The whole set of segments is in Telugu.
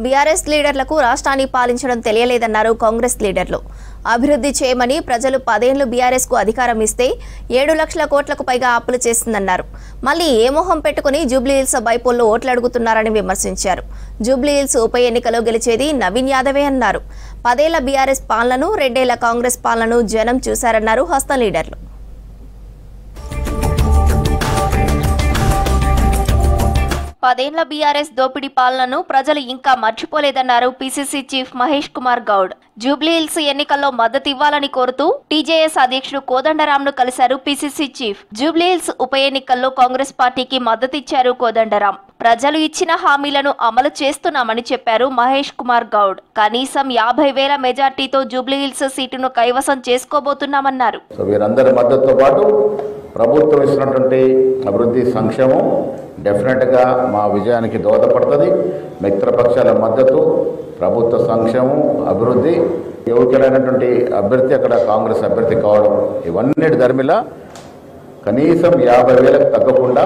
బీఆర్ఎస్ లీడర్లకు రాష్ట్రాన్ని పాలించడం తెలియలేదన్నారు కాంగ్రెస్ లీడర్లు. అభివృద్ధి చేయమని ప్రజలు 10 ఏళ్లు బీఆర్ఎస్ కు అధికారం ఇస్తే 7 లక్షల కోట్లకు పైగా అప్పులు చేసిందన్నారు. మళ్ళీ ఏ మొహం పెట్టుకుని జూబ్లీహిల్స్ బైపోల్లో ఓట్లు అడుగుతున్నారని విమర్శించారు. జూబ్లీహిల్స్ ఉప ఎన్నికలో గెలిచేది నవీన్ యాదవే అన్నారు. 10 ఏళ్ల బీఆర్ఎస్ పాలనను 2 ఏళ్ల కాంగ్రెస్ పాలనను జనం చూశారన్నారు హస్తం లీడర్లు. 10 ఏళ్ల బీఆర్ఎస్ దోపిడీ పాలనను ప్రజలు ఇంకా మర్చిపోలేదన్నారు పీసీసీ చీఫ్ మహేష్ కుమార్ గౌడ్. జూబ్లీహిల్స్ ఎన్నికల్లో మద్దతు ఇవ్వాలని కోరుతూ టీజేఎస్ అధ్యక్షుడు కోదండరాంను కలిశారు పీసీసీ చీఫ్. జూబ్లీహిల్స్ ఉప ఎన్నికల్లో కాంగ్రెస్ పార్టీకి మద్దతిచ్చారు కోదండరాం. ప్రజలు ఇచ్చిన హామీలను అమలు చేస్తున్నామని చెప్పారు మహేష్ కుమార్ గౌడ్. కనీసం 50,000 మెజార్టీతో జూబ్లీహిల్స్ సీటును కైవసం చేసుకోబోతున్నామన్నారు. వీరందరి మద్దతుతో పాటు ప్రభుత్వం ఇస్తున్నటువంటి అభివృద్ధి సంక్షేమం డెఫినెట్గా మా విజయానికి దోహదపడుతుంది. మిత్రపక్షాల మద్దతు, ప్రభుత్వ సంక్షేమం, అభివృద్ధి, యోగ్యులైనటువంటి అభ్యర్థి అక్కడ కాంగ్రెస్ అభ్యర్థి కావడం, ఇవన్నీ ధర్మిలా కనీసం 50,000కు తగ్గకుండా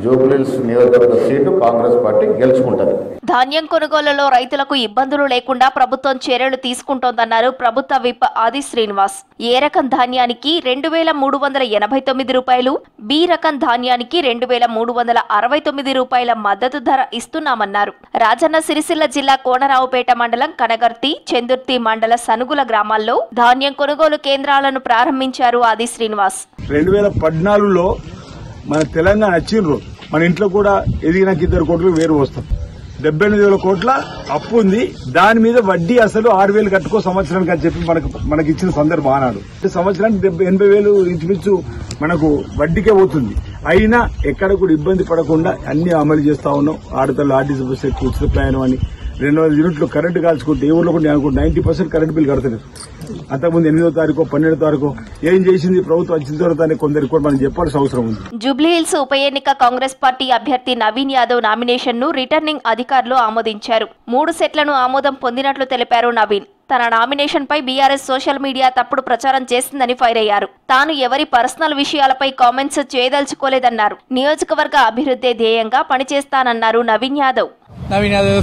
జూబ్లీహిల్స్ నియోజకవర్గ సీటు కాంగ్రెస్ పార్టీ గెలుచుకుంటుంది. ధాన్యం కొనుగోలులో రైతులకు ఇబ్బందులు లేకుండా ప్రభుత్వం చర్యలు తీసుకుంటోందన్నారు ప్రభుత్వ విప్ ఆది శ్రీనివాస్. ఏ రకం ధాన్యానికి 2,389 రూపాయలు, బి రకం ధాన్యానికి 2,369 రూపాయల మద్దతు ధర ఇస్తున్నామన్నారు. రాజన్న సిరిసిల్ల జిల్లా కోనరావుపేట మండలం కనగర్తి, చందుర్తి మండల సనుగుల గ్రామాల్లో ధాన్యం కొనుగోలు కేంద్రాలను ప్రారంభించారు ఆది శ్రీనివాస్. 2014లో మన తెలంగాణ వచ్చిండ్రు, మన ఇంట్లో కూడా ఎదిగినాక 2 కోట్లు వేరు వస్తాం. 78,000 కోట్ల అప్పు ఉంది. దాని మీద వడ్డీ అసలు 6,000 కట్టుకో సంవత్సరానికి అని చెప్పి మనకి ఇచ్చిన సందర్భం ఆనాడు. సంవత్సరానికి 80,000 ఇంచుమించు మనకు వడ్డీకే పోతుంది. అయినా ఎక్కడ కూడా ఇబ్బంది పడకుండా అన్ని అమలు చేస్తా ఉన్నాం. ఆడతలు ఆర్టీసీ బస్సు ఎక్కువ ఉచిత ప్రయాణం అని 200 యూనిట్లు కరెంటు కాల్చుకుంటే ఏ ఊర్లో కూడా 90% కరెంటు బిల్ కడతలేదు. అంతకుముందు 8వ తారీఖు 12వ తారీఖు ఏం చేసింది ప్రభుత్వం వచ్చిన తర్వాత కొందరికి కూడా మనం చెప్పాల్సిన అవసరం ఉంది. జూబ్లీహిల్స్ ఉప ఎన్నిక కాంగ్రెస్ పార్టీ అభ్యర్థి నవీన్ యాదవ్ నామినేషన్ ను రిటర్నింగ్ అధికారులు ఆమోదించారు. 3 సెట్లను ఆమోదం పొందినట్లు తెలిపారు నవీన్. తన నామినేషన్ పై బీఆర్ఎస్ సోషల్ మీడియా తప్పుడు ప్రచారం చేసిందని ఫైర్ అయ్యారు. తాను ఎవరి పర్సనల్ విషయాలపై కామెంట్స్ చేయదలుచుకోలేదన్నారు. నియోజకవర్గ అభివృద్ధి ధ్యేయంగా పనిచేస్తానన్నారు నవీన్ యాదవ్.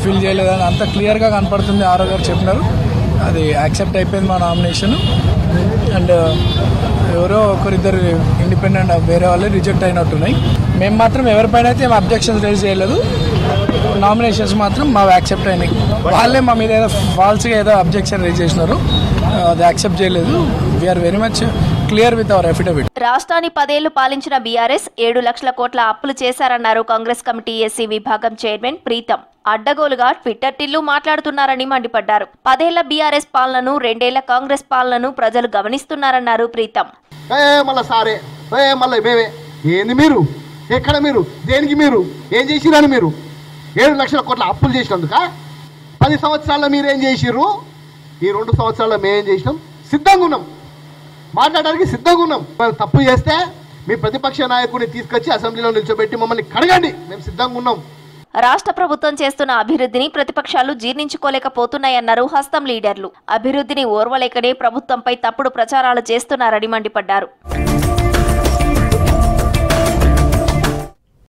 ఫీల్ చేయలేదని అంత క్లియర్ గా కనపడుతుంది. ఆరో గారు చెప్పినారు, అది యాక్సెప్ట్ అయిపోయింది మా నామినేషన్. అండ్ ఎవరో ఒకరిద్దరు ఇండిపెండెంట్ వేరే వాళ్ళు రిజెక్ట్ అయినట్టున్నాయి. మేము మాత్రం ఎవరిపైన అయితే ఏం అబ్జెక్షన్స్ రైజ్ చేయలేదు. నామినేషన్స్ మాత్రం మా యాక్సెప్ట్ అయినాయి. వాళ్ళే మా మీద ఏదో ఫాల్స్గా ఏదో అబ్జెక్షన్ రైజ్ చేసినారు, అది యాక్సెప్ట్ చేయలేదు. We're very much clear with our affidavit. రాష్ట్రాన్ని 10 ఏళ్లు పాలించిన బీఆర్ఎస్ 7 లక్షల కోట్ల అప్పులు చేశారన్నారు కాంగ్రెస్ కమిటీ ఎస్సీ విభాగం చైర్మన్ ప్రీతం. అడ్డగోలుగా ట్విట్టర్ టిల్లు మాట్లాడుతున్నారని మండిపడ్డారు. 10 ఏళ్ల బీఆర్ఎస్ పాలనను 2 ఏళ్ల కాంగ్రెస్ పాలనను ప్రజలు గమనిస్తున్నారన్నారు ప్రీతం. మీరు ఎక్కడ మీరు దేనికి మీరు ఏం చేసిరని మీరు 7 లక్షల కోట్ల అప్పులు చేసినందుక 10 సంవత్సరాల్లో మీరేం చేసిర్రు? ఈ 2 సంవత్సరాల్లో మేమేం చేసినాం? సిద్ధంగా ఉన్నాం, మాట్లాడడానికి సిద్ధంగా ఉన్నాం. తప్పు చేస్తే మీ ప్రతిపక్ష నాయకుడిని తీసుకొచ్చి అసెంబ్లీలో నిల్చోబెట్టి మమ్మల్ని కడగండి, మేము సిద్ధంగా ఉన్నాం. రాష్ట్ర ప్రభుత్వం చేస్తున్న అభివృద్ధిని ప్రతిపక్షాలు జీర్ణించుకోలేకపోతున్నాయన్నారు హస్తం లీడర్లు. అభివృద్ధిని ఓర్వలేకనే ప్రభుత్వంపై తప్పుడు ప్రచారాలు చేస్తున్నారని మండిపడ్డారు.